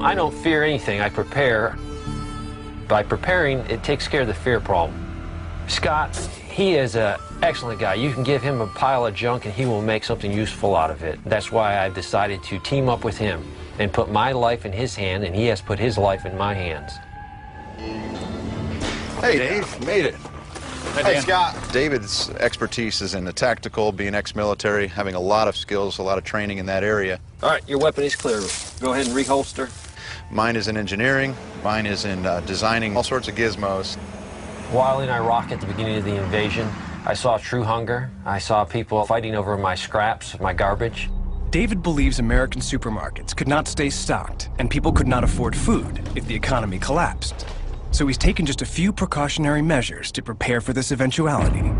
I don't fear anything, I prepare. By preparing, it takes care of the fear problem. Scott, he is an excellent guy. You can give him a pile of junk and he will make something useful out of it. That's why I've decided to team up with him and put my life in his hand, and he has put his life in my hands. Hey, Dave, made it. Hey, Scott. David's expertise is in the tactical, being ex-military, having a lot of skills, a lot of training in that area. All right, your weapon is clear. Go ahead and reholster. Mine is in engineering. Mine is in designing all sorts of gizmos. While in Iraq at the beginning of the invasion, I saw true hunger. I saw people fighting over my scraps, my garbage. David believes American supermarkets could not stay stocked and people could not afford food if the economy collapsed. So he's taken just a few precautionary measures to prepare for this eventuality.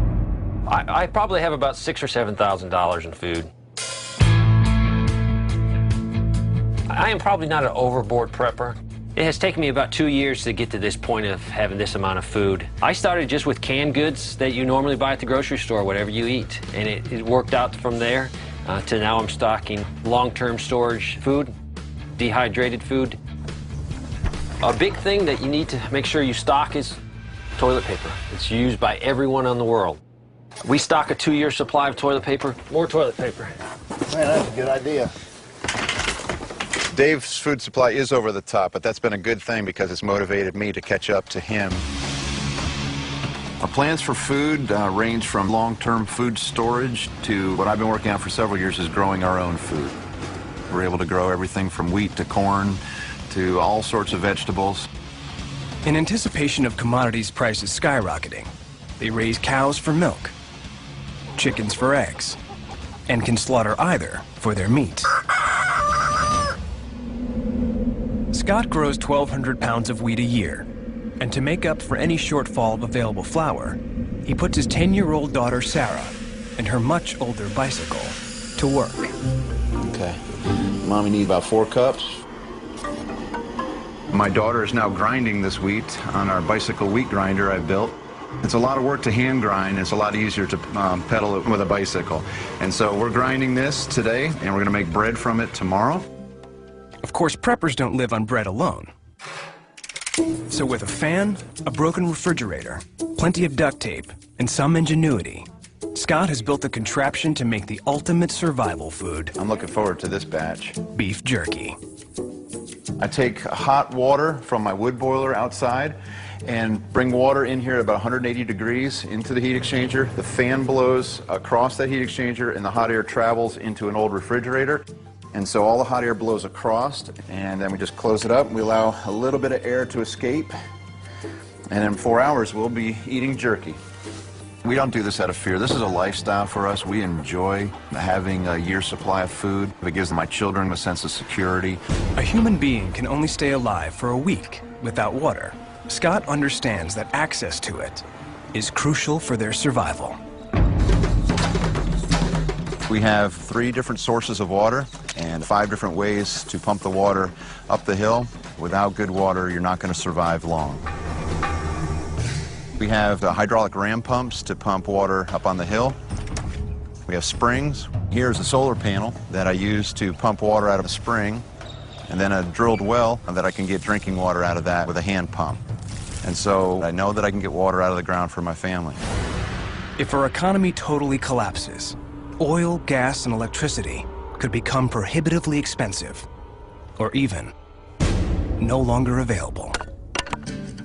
I probably have about $6,000 or $7,000 in food. I am probably not an overboard prepper. It has taken me about 2 years to get to this point of having this amount of food. I started just with canned goods that you normally buy at the grocery store, whatever you eat. And it worked out from there to now I'm stocking long-term storage food, dehydrated food. A big thing that you need to make sure you stock is toilet paper. It's used by everyone in the world. We stock a 2-year supply of toilet paper, more toilet paper. Man, that's a good idea. Dave's food supply is over the top, but that's been a good thing because it's motivated me to catch up to him. Our plans for food range from long-term food storage to what I've been working on for several years is growing our own food. We're able to grow everything from wheat to corn to all sorts of vegetables. In anticipation of commodities prices skyrocketing, they raise cows for milk, chickens for eggs, and can slaughter either for their meat. Scott grows 1,200 pounds of wheat a year, and to make up for any shortfall of available flour, he puts his 10-year-old daughter, Sarah, and her much older bicycle to work. Okay. Mommy needs about 4 cups. My daughter is now grinding this wheat on our bicycle wheat grinder I built. It's a lot of work to hand grind. It's a lot easier to pedal it with a bicycle. And so we're grinding this today, and we're going to make bread from it tomorrow. Of course, preppers don't live on bread alone. So with a fan, a broken refrigerator, plenty of duct tape, and some ingenuity, Scott has built a contraption to make the ultimate survival food. I'm looking forward to this batch. Beef jerky. I take hot water from my wood boiler outside and bring water in here at about 180 degrees into the heat exchanger. The fan blows across that heat exchanger and the hot air travels into an old refrigerator. And so all the hot air blows across, and then we just close it up. We allow a little bit of air to escape, and in 4 hours we'll be eating jerky. We don't do this out of fear. This is a lifestyle for us. We enjoy having a year's supply of food. It gives my children a sense of security. A human being can only stay alive for a week without water. Scott understands that access to it is crucial for their survival. We have 3 different sources of water and 5 different ways to pump the water up the hill. Without good water, you're not going to survive long. We have hydraulic ram pumps to pump water up on the hill. We have springs. Here's a solar panel that I use to pump water out of a spring, and then a drilled well that I can get drinking water out of that with a hand pump. And so I know that I can get water out of the ground for my family. If our economy totally collapses, oil, gas, and electricity could become prohibitively expensive, or even no longer available.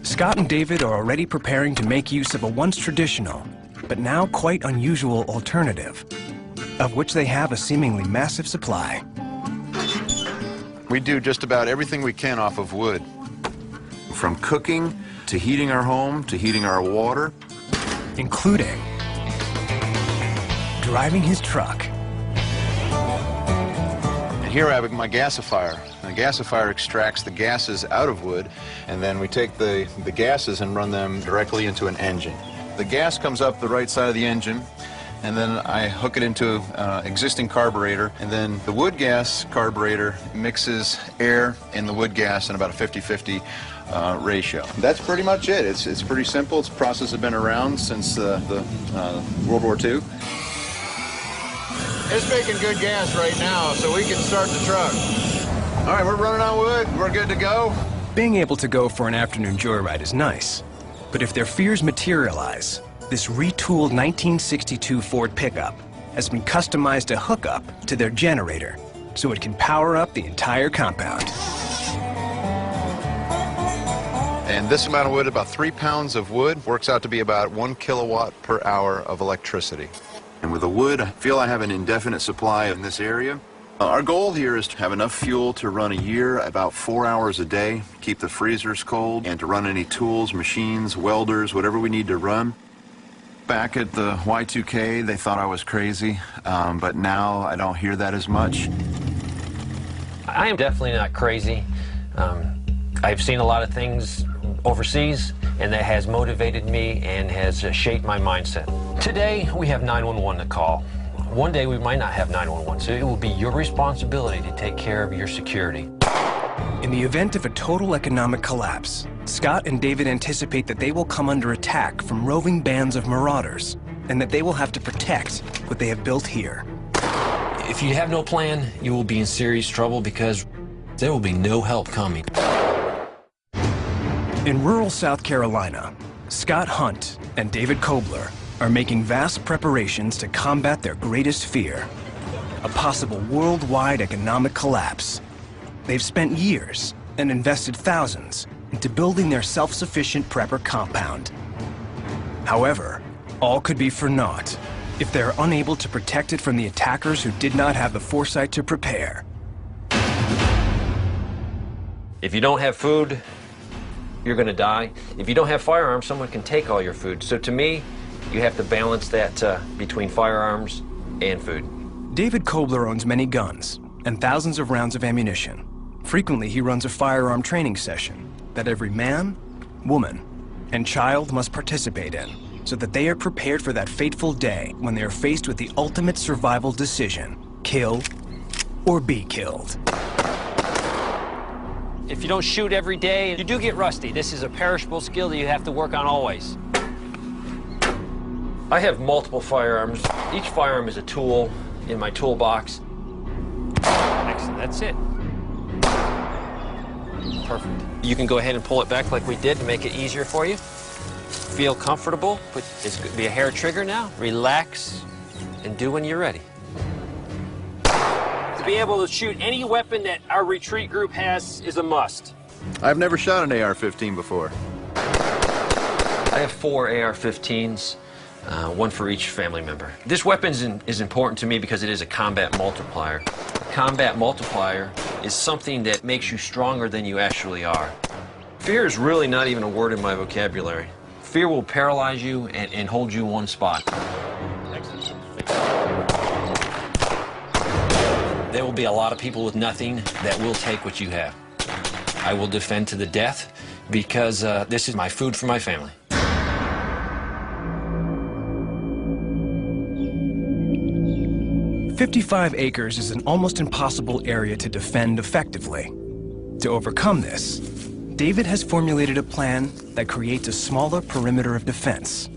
Scott and David are already preparing to make use of a once traditional, but now quite unusual alternative, of which they have a seemingly massive supply. We do just about everything we can off of wood. From cooking, to heating our home, to heating our water. Including driving his truck. And here I have my gasifier. The gasifier extracts the gases out of wood, and then we take the gases and run them directly into an engine. The gas comes up the right side of the engine, and then I hook it into an existing carburetor, and then the wood gas carburetor mixes air and the wood gas in about a 50-50 ratio. That's pretty much it. It's pretty simple. It's a process that's been around since World War II. It's making good gas right now, so we can start the truck. All right, we're running on wood. We're good to go. Being able to go for an afternoon joyride is nice, but if their fears materialize, this retooled 1962 Ford pickup has been customized to hook up to their generator so it can power up the entire compound. And this amount of wood, about 3 pounds of wood, works out to be about 1 kilowatt per hour of electricity. And with the wood, I feel I have an indefinite supply in this area. Our goal here is to have enough fuel to run a year, about 4 hours a day, keep the freezers cold, and to run any tools, machines, welders, whatever we need to run. Back at the Y2K, they thought I was crazy, but now I don't hear that as much. I am definitely not crazy. I've seen a lot of things overseas, and that has motivated me and has shaped my mindset. Today, we have 911 to call. One day, we might not have 911, so it will be your responsibility to take care of your security. In the event of a total economic collapse, Scott and David anticipate that they will come under attack from roving bands of marauders, and that they will have to protect what they have built here. If you have no plan, you will be in serious trouble because there will be no help coming. In rural South Carolina, Scott Hunt and David Kobler are making vast preparations to combat their greatest fear, a possible worldwide economic collapse. They've spent years and invested thousands into building their self-sufficient prepper compound. However, all could be for naught if they're unable to protect it from the attackers who did not have the foresight to prepare. If you don't have food, you're going to die. If you don't have firearms, someone can take all your food. So to me, you have to balance that between firearms and food. David Kobler owns many guns and thousands of rounds of ammunition. Frequently, he runs a firearm training session that every man, woman, and child must participate in so that they are prepared for that fateful day when they are faced with the ultimate survival decision: kill or be killed. If you don't shoot every day, you do get rusty. This is a perishable skill that you have to work on always. I have multiple firearms. Each firearm is a tool in my toolbox. Excellent, that's it. Perfect. You can go ahead and pull it back like we did to make it easier for you. Feel comfortable. It's going to be a hair trigger now. Relax and do when you're ready. To be able to shoot any weapon that our retreat group has is a must. I've never shot an AR-15 before. I have 4 AR-15s, one for each family member. This weapon is important to me because it is a combat multiplier. Combat multiplier is something that makes you stronger than you actually are. Fear is really not even a word in my vocabulary. Fear will paralyze you and hold you in one spot. There will be a lot of people with nothing that will take what you have. I will defend to the death because this is my food for my family. "55 acres is an almost impossible area to defend effectively. To overcome this, David has formulated a plan that creates a smaller perimeter of defense.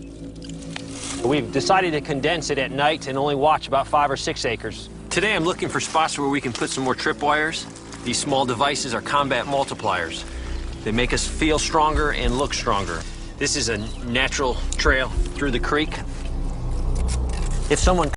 We've decided to condense it at night and only watch about 5 or 6 acres. Today I'm looking for spots where we can put some more tripwires. These small devices are combat multipliers. They make us feel stronger and look stronger. This is a natural trail through the creek. If someone